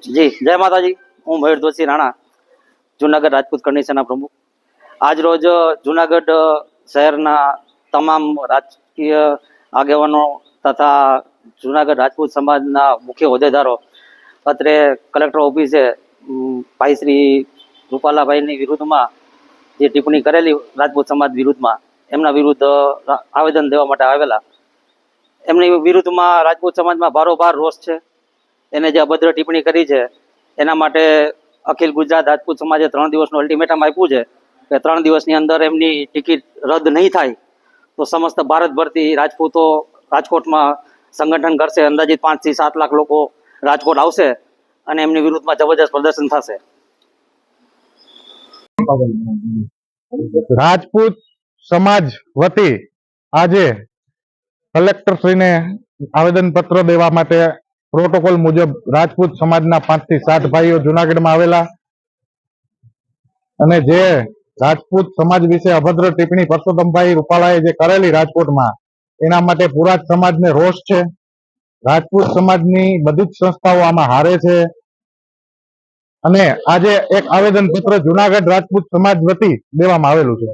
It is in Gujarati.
જી જય માતાજી। હું મયુર દોશી રાણા, જુનાગઢ રાજપૂત કરણી સેના પ્રમુખ। આજ રોજ જુનાગઢ શહેરના તમામ રાજકીય આગેવાનો તથા જુનાગઢ રાજપૂત સમાજના મુખ્ય હોદ્દેદારો અત્રે કલેક્ટર ઓફિસે ભાઈ શ્રી રૂપાલાભાઈની વિરુદ્ધમાં જે ટિપ્પણી કરેલી રાજપૂત સમાજ વિરુદ્ધમાં, એમના વિરુદ્ધ આવેદન દેવા માટે આવેલા। એમની વિરુદ્ધમાં રાજપૂત સમાજમાં ભારોભાર રોષ છે। એને જે અભદ્ર ટિપ્પણી કરી છે એના માટે અખિલ ગુજરાત રાજપૂત સમાજે 3 દિવસનું અલ્ટિમેટમ આપ્યું છે કે 3 દિવસની અંદર એમની ટિકિટ રદ નહીં થાય તો સમસ્ત ભારતભરથી રાજપૂતો રાજકોટમાં સંગઠન કરશે। અંદાજિત 5 થી 7 લાખ લોકો રાજકોટ આવશે અને એમની વિરુદ્ધમાં જબરજસ્ત પ્રદર્શન થશે। રાજપૂત સમાજ વતી આજે કલેક્ટરશ્રીને આવેદનપત્ર દેવા માટે પ્રોટોકોલ મુજબ રાજપૂત સમાજના 5 થી 7 ભાઈઓ જુનાગઢમાં આવેલા અને જે રાજપૂત સમાજ વિશે અભદ્ર ટિપ્પણી પરસોત્તમભાઈ રૂપાલાએ જે કરેલી રાજકોટમાં, એના માટે પૂરા જ સમાજને રોષ છે। રાજપૂત સમાજની બધી જ સંસ્થાઓ આમાં હારે છે અને આજે એક આવેદનપત્ર જુનાગઢ રાજપૂત સમાજ વતી દેવામાં આવેલું છે।